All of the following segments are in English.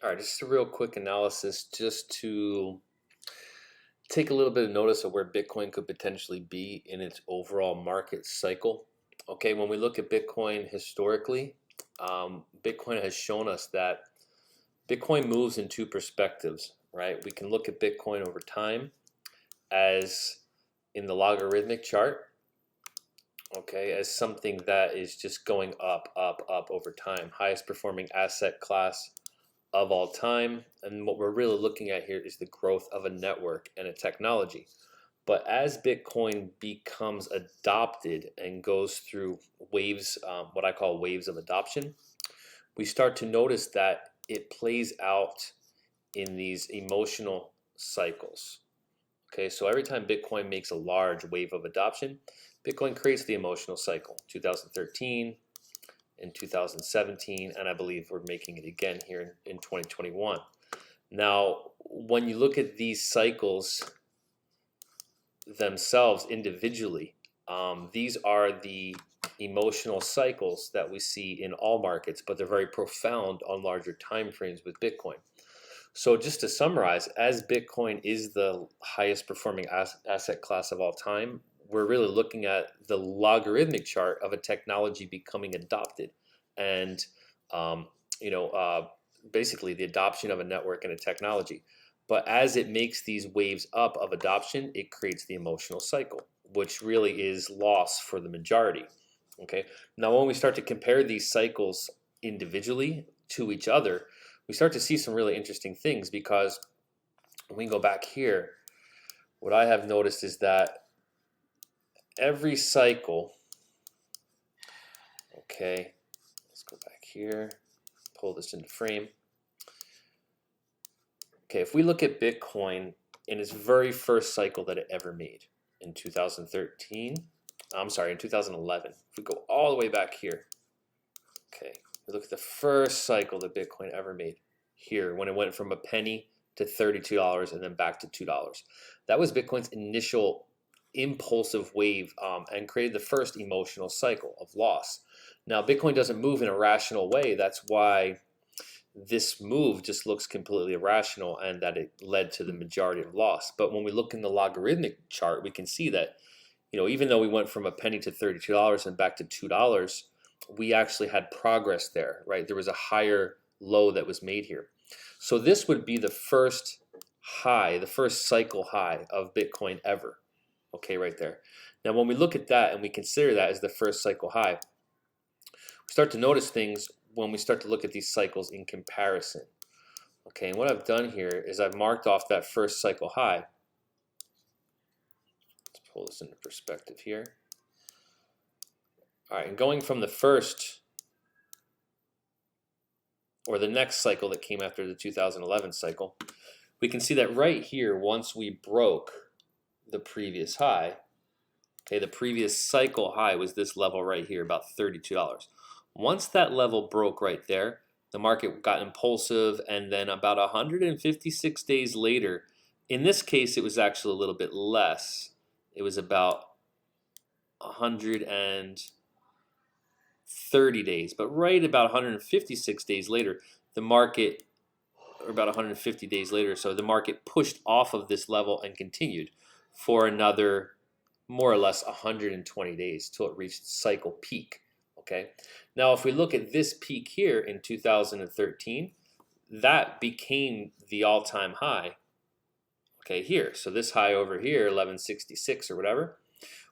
All right, just a real quick analysis just to take a little bit of notice of where Bitcoin could potentially be in its overall market cycle. Okay, when we look at Bitcoin historically, Bitcoin has shown us that Bitcoin moves in two perspectives, right? We can look at Bitcoin over time as in the logarithmic chart, okay, as something that is just going up, up, up over time, highest performing asset class of all time. And what we're really looking at here is the growth of a network and a technology. But as Bitcoin becomes adopted and goes through waves, what I call waves of adoption, we start to notice that it plays out in these emotional cycles. Okay, so every time Bitcoin makes a large wave of adoption, Bitcoin creates the emotional cycle. 2013, in 2017, and I believe we're making it again here in 2021. Now, when you look at these cycles themselves individually, these are the emotional cycles that we see in all markets, but they're very profound on larger time frames with Bitcoin. So just to summarize, as Bitcoin is the highest performing asset class of all time, we're really looking at the logarithmic chart of a technology becoming adopted, and basically the adoption of a network and a technology. But as it makes these waves up of adoption, it creates the emotional cycle, which really is loss for the majority. Okay. Now, when we start to compare these cycles individually to each other, we start to see some really interesting things, because when we go back here, what I have noticed is that every cycle, okay, let's go back here, pull this into frame. Okay, if we look at Bitcoin in its very first cycle that it ever made in 2013, I'm sorry, in 2011, if we go all the way back here, okay, we look at the first cycle that Bitcoin ever made here, when it went from a penny to $32 and then back to $2. That was Bitcoin's initial impulsive wave, and created the first emotional cycle of loss. Now, Bitcoin doesn't move in a rational way. That's why this move just looks completely irrational, and that it led to the majority of loss. But when we look in the logarithmic chart, we can see that, even though we went from a penny to $32 and back to $2, we actually had progress there, right? There was a higher low that was made here. So this would be the first high, the first cycle high of Bitcoin ever. Okay, right there. Now, when we look at that and we consider that as the first cycle high, we start to notice things when we start to look at these cycles in comparison. Okay, and what I've done here is I've marked off that first cycle high. Let's pull this into perspective here. All right, and going from the first, or the next cycle that came after the 2011 cycle, we can see that right here, once we broke the previous high, okay, the previous cycle high was this level right here, about $32. Once that level broke right there, the market got impulsive, and then about 156 days later, in this case it was actually a little bit less. It was about 130 days, but right about 156 days later, the market, or about 150 days later, so the market pushed off of this level and continued for another more or less 120 days till it reached cycle peak. Okay, now if we look at this peak here in 2013, that became the all-time high. Okay, here, so this high over here, 1166 or whatever.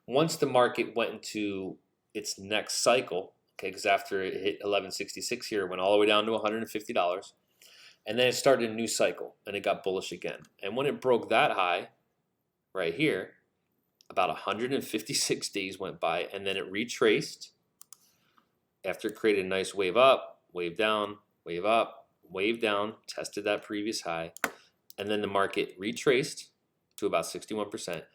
Once the market went into its next cycle, okay, because after it hit 1166 here, it went all the way down to $150, and then it started a new cycle and it got bullish again. And when it broke that high right here, about 156 days went by, and then it retraced after it created a nice wave up, wave down, wave up, wave down, tested that previous high, and then the market retraced to about 61%.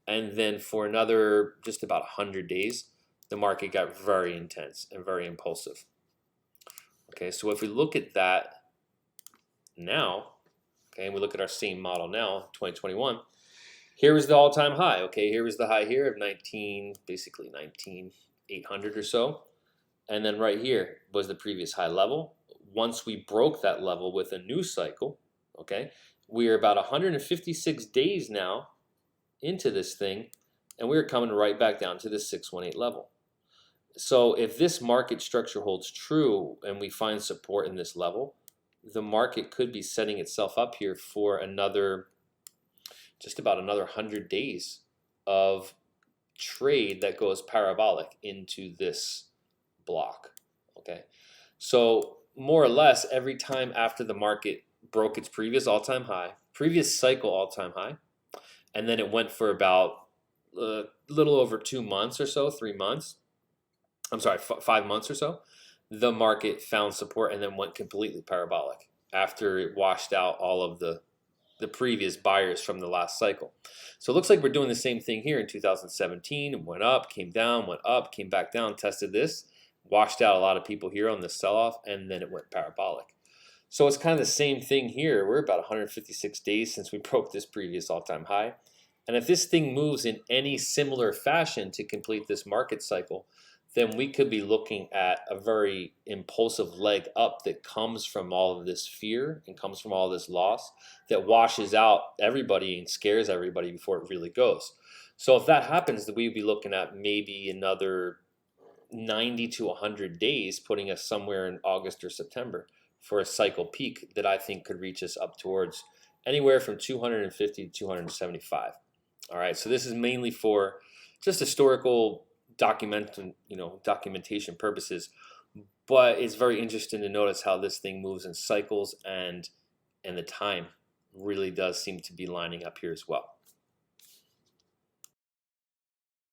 And then for another just about 100 days, the market got very intense and very impulsive. Okay, so if we look at that now, okay, and we look at our same model now, 2021, here is the all-time high. Okay, here was the high here of 19,800 or so. And then right here was the previous high level. once we broke that level with a new cycle, okay, we are about 156 days now into this thing, and we're coming right back down to the 618 level. So if this market structure holds true and we find support in this level, the market could be setting itself up here for another, just about another 100 days of trade that goes parabolic into this block. Okay, so more or less every time after the market broke its previous all-time high, previous cycle all-time high, and then it went for about a little over 2 months or so, 3 months. I'm sorry, 5 months or so, the market found support and then went completely parabolic after it washed out all of the previous buyers from the last cycle. So it looks like we're doing the same thing here in 2017. It went up, came down, went up, came back down, tested this, washed out a lot of people here on the sell-off, and then it went parabolic. So it's kind of the same thing here. We're about 156 days since we broke this previous all-time high. And if this thing moves in any similar fashion to complete this market cycle, then we could be looking at a very impulsive leg up that comes from all of this fear and comes from all this loss that washes out everybody and scares everybody before it really goes. So if that happens, then we'd be looking at maybe another 90 to 100 days, putting us somewhere in August or September for a cycle peak that I think could reach us up towards anywhere from 250 to 275. All right, so this is mainly for just historical documentation purposes, but it's very interesting to notice how this thing moves in cycles, and the time really does seem to be lining up here as well.